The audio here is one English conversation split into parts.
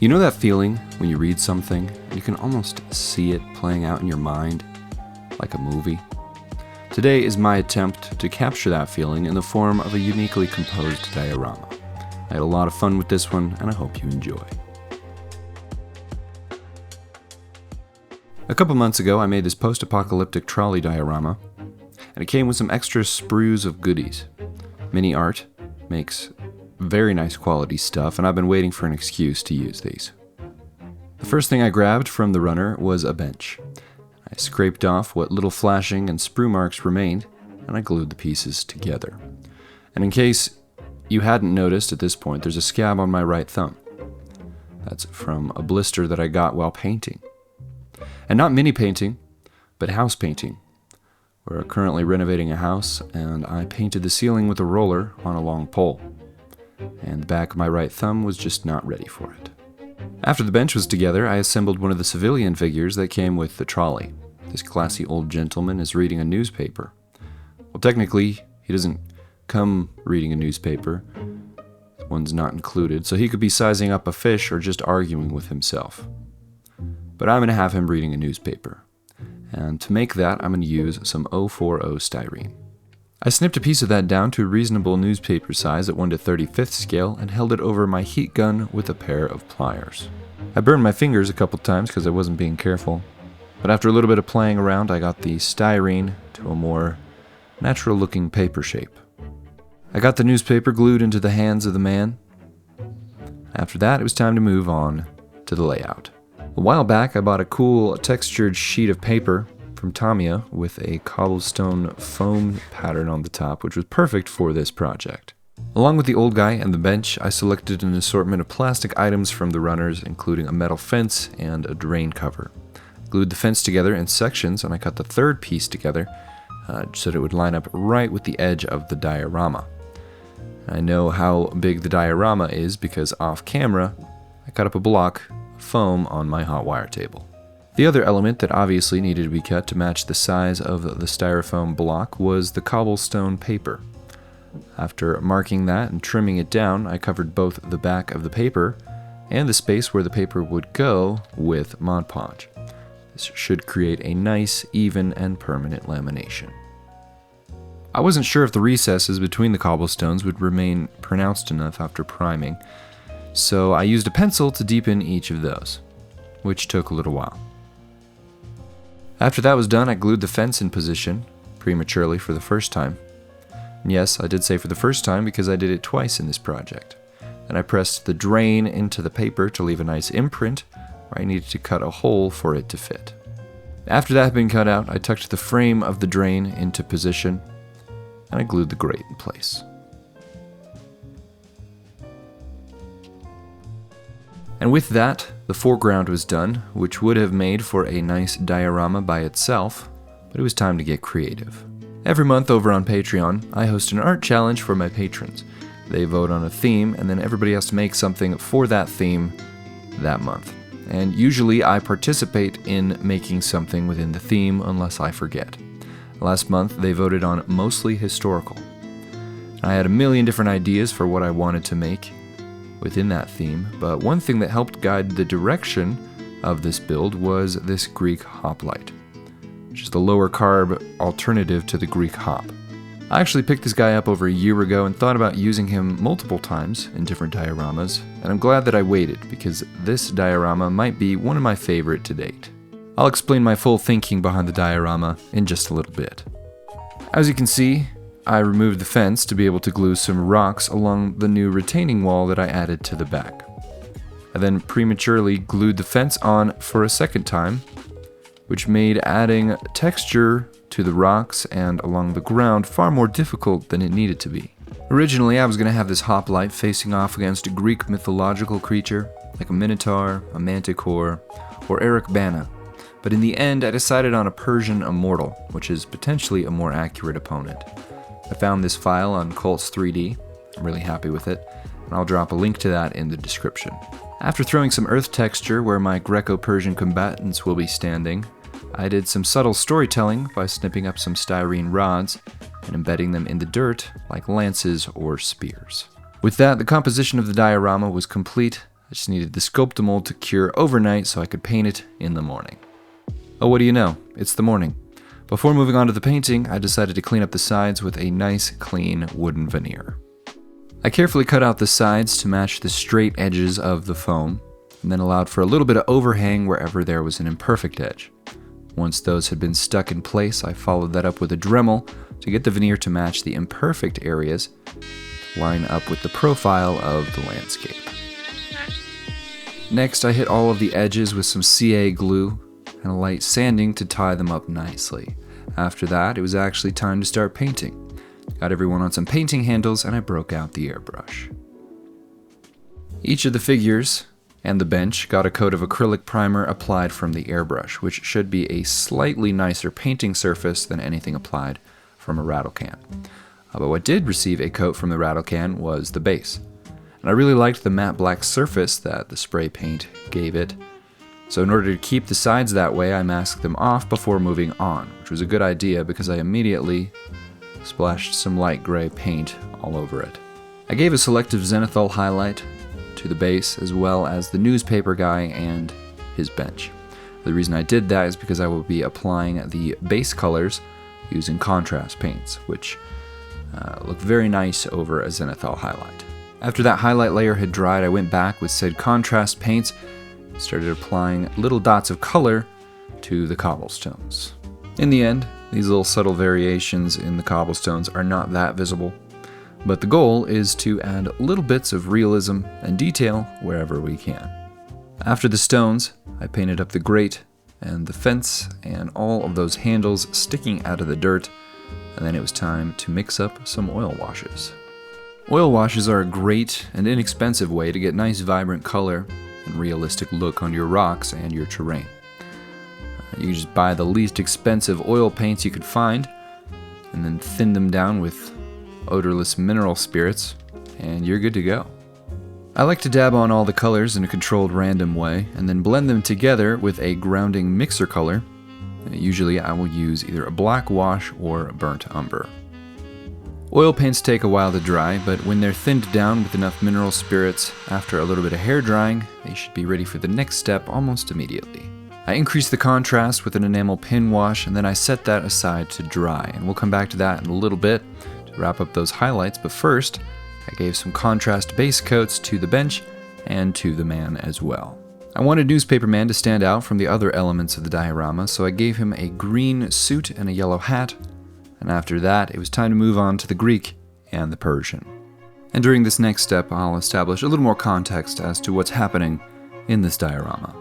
You know that feeling when you read something and you can almost see it playing out in your mind, like a movie? Today is my attempt to capture that feeling in the form of a uniquely composed diorama. I had a lot of fun with this one, and I hope you enjoy. A couple months ago, I made this post-apocalyptic trolley diorama, and it came with some extra sprues of goodies. Mini Art makes very nice quality stuff, and I've been waiting for an excuse to use these. The first thing I grabbed from the runner was a bench. I scraped off what little flashing and sprue marks remained, and I glued the pieces together. And in case you hadn't noticed at this point, there's a scab on my right thumb. That's from a blister that I got while painting. And not mini painting, but house painting. We're currently renovating a house, and I painted the ceiling with a roller on a long pole. And the back of my right thumb was just not ready for it. After the bench was together, I assembled one of the civilian figures that came with the trolley. This classy old gentleman is reading a newspaper. Well, technically, he doesn't come reading a newspaper. One's not included, so he could be sizing up a fish or just arguing with himself. But I'm going to have him reading a newspaper. And to make that, I'm going to use some 040 styrene. I snipped a piece of that down to a reasonable newspaper size at 1/35 scale and held it over my heat gun with a pair of pliers. I burned my fingers a couple times because I wasn't being careful, but after a little bit of playing around, I got the styrene to a more natural looking paper shape. I got the newspaper glued into the hands of the man. After that, it was time to move on to the layout. A while back, I bought a cool textured sheet of paper from Tamiya with a cobblestone foam pattern on the top, which was perfect for this project. Along with the old guy and the bench, I selected an assortment of plastic items from the runners, including a metal fence and a drain cover. I glued the fence together in sections, and I cut the third piece together so that it would line up right with the edge of the diorama. I know how big the diorama is because off camera, I cut up a block of foam on my hot wire table. The other element that obviously needed to be cut to match the size of the styrofoam block was the cobblestone paper. After marking that and trimming it down, I covered both the back of the paper and the space where the paper would go with Mod Podge. This should create a nice, even, and permanent lamination. I wasn't sure if the recesses between the cobblestones would remain pronounced enough after priming, so I used a pencil to deepen each of those, which took a little while. After that was done, I glued the fence in position, prematurely for the first time. And yes, I did say for the first time because I did it twice in this project. And I pressed the drain into the paper to leave a nice imprint where I needed to cut a hole for it to fit. After that had been cut out, I tucked the frame of the drain into position, and I glued the grate in place. And with that, the foreground was done, which would have made for a nice diorama by itself, but it was time to get creative. Every month over on Patreon, I host an art challenge for my patrons. They vote on a theme, and then everybody has to make something for that theme that month. And usually I participate in making something within the theme unless I forget. Last month, they voted on mostly historical. I had a million different ideas for what I wanted to make within that theme, but one thing that helped guide the direction of this build was this Greek hoplite, which is the lower carb alternative to the Greek hop. I actually picked this guy up over a year ago and thought about using him multiple times in different dioramas, and I'm glad that I waited because this diorama might be one of my favorite to date. I'll explain my full thinking behind the diorama in just a little bit. As you can see, I removed the fence to be able to glue some rocks along the new retaining wall that I added to the back. I then prematurely glued the fence on for a second time, which made adding texture to the rocks and along the ground far more difficult than it needed to be. Originally, I was going to have this hoplite facing off against a Greek mythological creature, like a minotaur, a manticore, or Eric Bana, but in the end, I decided on a Persian immortal, which is potentially a more accurate opponent. I found this file on Cults 3D. I'm really happy with it, and I'll drop a link to that in the description. After throwing some earth texture where my Greco-Persian combatants will be standing, I did some subtle storytelling by snipping up some styrene rods and embedding them in the dirt like lances or spears. With that, the composition of the diorama was complete. I just needed the Sculptamold to cure overnight so I could paint it in the morning. Oh, what do you know? It's the morning. Before moving on to the painting, I decided to clean up the sides with a nice, clean wooden veneer. I carefully cut out the sides to match the straight edges of the foam, and then allowed for a little bit of overhang wherever there was an imperfect edge. Once those had been stuck in place, I followed that up with a Dremel to get the veneer to match the imperfect areas, line up with the profile of the landscape. Next, I hit all of the edges with some CA glue and a light sanding to tie them up nicely. After that, it was actually time to start painting. Got everyone on some painting handles and I broke out the airbrush. Each of the figures and the bench got a coat of acrylic primer applied from the airbrush, which should be a slightly nicer painting surface than anything applied from a rattle can. But what did receive a coat from the rattle can was the base. And I really liked the matte black surface that the spray paint gave it. So in order to keep the sides that way, I masked them off before moving on, which was a good idea because I immediately splashed some light gray paint all over it. I gave a selective zenithal highlight to the base as well as the newspaper guy and his bench. The reason I did that is because I will be applying the base colors using contrast paints, which look very nice over a zenithal highlight. After that highlight layer had dried, I went back with said contrast paints and started applying little dots of color to the cobblestones. In the end, these little subtle variations in the cobblestones are not that visible, but the goal is to add little bits of realism and detail wherever we can. After the stones, I painted up the grate and the fence and all of those handles sticking out of the dirt, and then it was time to mix up some oil washes. Oil washes are a great and inexpensive way to get nice vibrant color and realistic look on your rocks and your terrain. You can just buy the least expensive oil paints you could find and then thin them down with odorless mineral spirits and you're good to go. I like to dab on all the colors in a controlled random way and then blend them together with a grounding mixer color. Usually I will use either a black wash or a burnt umber. Oil paints take a while to dry, but when they're thinned down with enough mineral spirits, after a little bit of hair drying, they should be ready for the next step almost immediately. I increased the contrast with an enamel pin wash and then I set that aside to dry, and we'll come back to that in a little bit to wrap up those highlights, but first, I gave some contrast base coats to the bench and to the man as well. I wanted Newspaper Man to stand out from the other elements of the diorama, so I gave him a green suit and a yellow hat, and after that, it was time to move on to the Greek and the Persian. And during this next step, I'll establish a little more context as to what's happening in this diorama.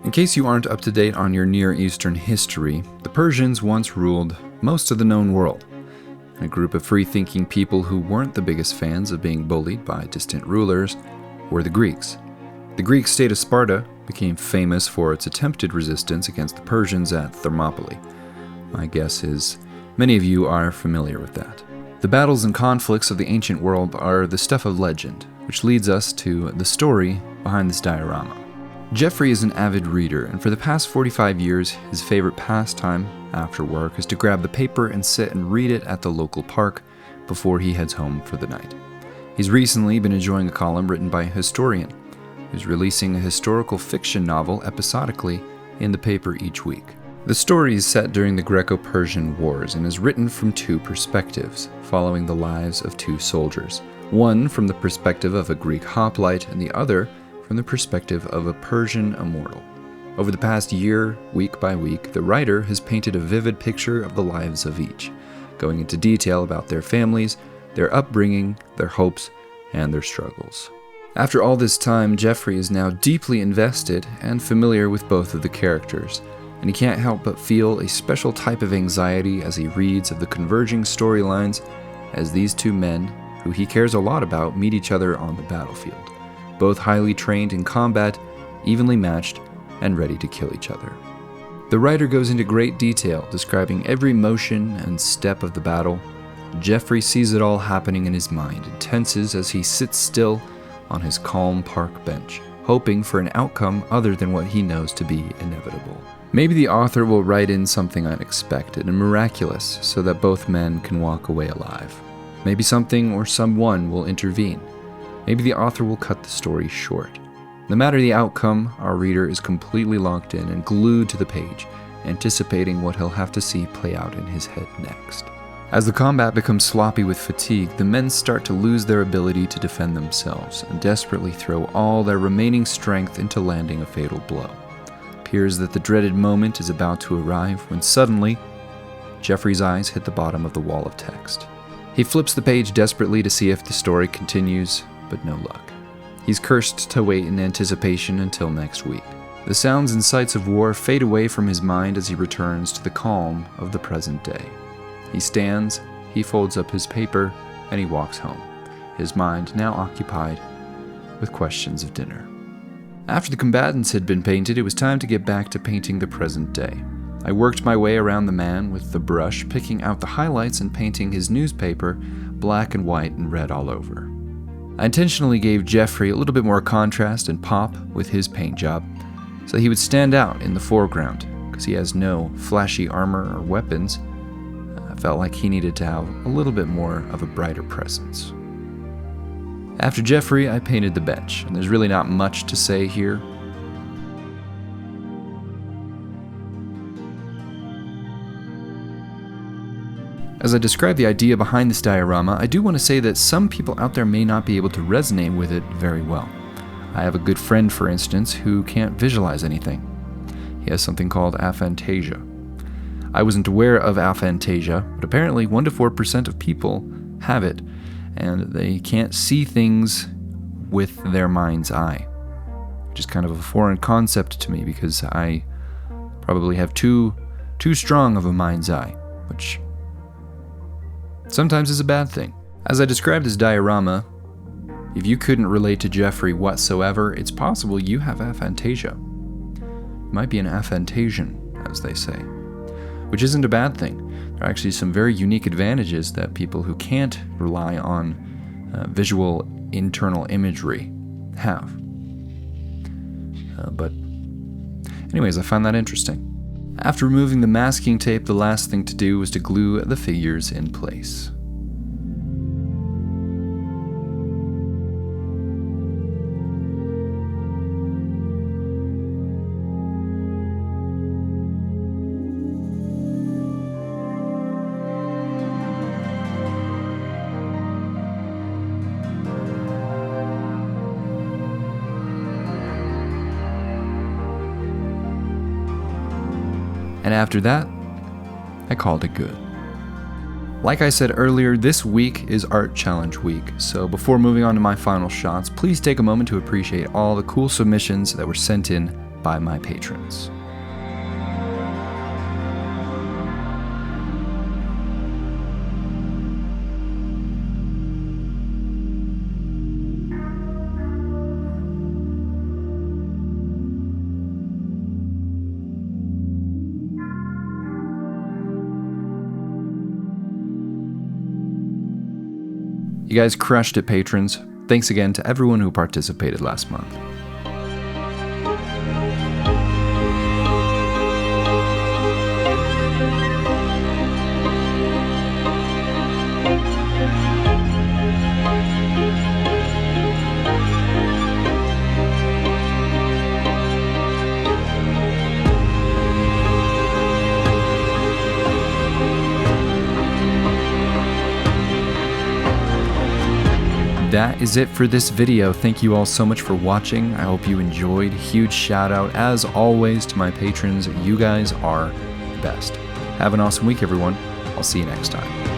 In case you aren't up to date on your Near Eastern history, the Persians once ruled most of the known world. A group of free-thinking people who weren't the biggest fans of being bullied by distant rulers were the Greeks. The Greek state of Sparta became famous for its attempted resistance against the Persians at Thermopylae. My guess is many of you are familiar with that. The battles and conflicts of the ancient world are the stuff of legend, which leads us to the story behind this diorama. Jeffrey is an avid reader, and for the past 45 years, his favorite pastime after work is to grab the paper and sit and read it at the local park before he heads home for the night. He's recently been enjoying a column written by a historian who's releasing a historical fiction novel episodically in the paper each week. The story is set during the Greco-Persian Wars and is written from two perspectives, following the lives of two soldiers, one from the perspective of a Greek hoplite and the other from the perspective of a Persian immortal. Over the past year, week by week, the writer has painted a vivid picture of the lives of each, going into detail about their families, their upbringing, their hopes, and their struggles. After all this time, Jeffrey is now deeply invested and familiar with both of the characters, and he can't help but feel a special type of anxiety as he reads of the converging storylines as these two men, who he cares a lot about, meet each other on the battlefield, both highly trained in combat, evenly matched, and ready to kill each other. The writer goes into great detail, describing every motion and step of the battle. Jeffrey sees it all happening in his mind and tenses as he sits still on his calm park bench, hoping for an outcome other than what he knows to be inevitable. Maybe the author will write in something unexpected and miraculous so that both men can walk away alive. Maybe something or someone will intervene. Maybe the author will cut the story short. No matter the outcome, our reader is completely locked in and glued to the page, anticipating what he'll have to see play out in his head next. As the combat becomes sloppy with fatigue, the men start to lose their ability to defend themselves and desperately throw all their remaining strength into landing a fatal blow. It appears that the dreaded moment is about to arrive when suddenly, Jeffrey's eyes hit the bottom of the wall of text. He flips the page desperately to see if the story continues, but no luck. He's cursed to wait in anticipation until next week. The sounds and sights of war fade away from his mind as he returns to the calm of the present day. He stands, he folds up his paper, and he walks home, his mind now occupied with questions of dinner. After the combatants had been painted, it was time to get back to painting the present day. I worked my way around the man with the brush, picking out the highlights and painting his newspaper black and white and red all over. I intentionally gave Jeffrey a little bit more contrast and pop with his paint job, so he would stand out in the foreground, because he has no flashy armor or weapons. I felt like he needed to have a little bit more of a brighter presence. After Jeffrey, I painted the bench, and there's really not much to say here. As I describe the idea behind this diorama, I do want to say that some people out there may not be able to resonate with it very well. I have a good friend, for instance, who can't visualize anything. He has something called aphantasia. I wasn't aware of aphantasia, but apparently 1 to 4% of people have it, and they can't see things with their mind's eye, which is kind of a foreign concept to me because I probably have too strong of a mind's eye, which sometimes is a bad thing. As I described this diorama, if you couldn't relate to Jeffrey whatsoever, it's possible you have aphantasia. You might be an aphantasian, as they say, which isn't a bad thing. There are actually some very unique advantages that people who can't rely on visual internal imagery have. But anyways, I found that interesting. After removing the masking tape, the last thing to do was to glue the figures in place. And after that, I called it good. Like I said earlier, this week is Art Challenge Week, so before moving on to my final shots, please take a moment to appreciate all the cool submissions that were sent in by my patrons. You guys crushed it, patrons. Thanks again to everyone who participated last month. That is it for this video. Thank you all so much for watching. I hope you enjoyed. Huge shout out, as always, to my patrons. You guys are the best. Have an awesome week, everyone. I'll see you next time.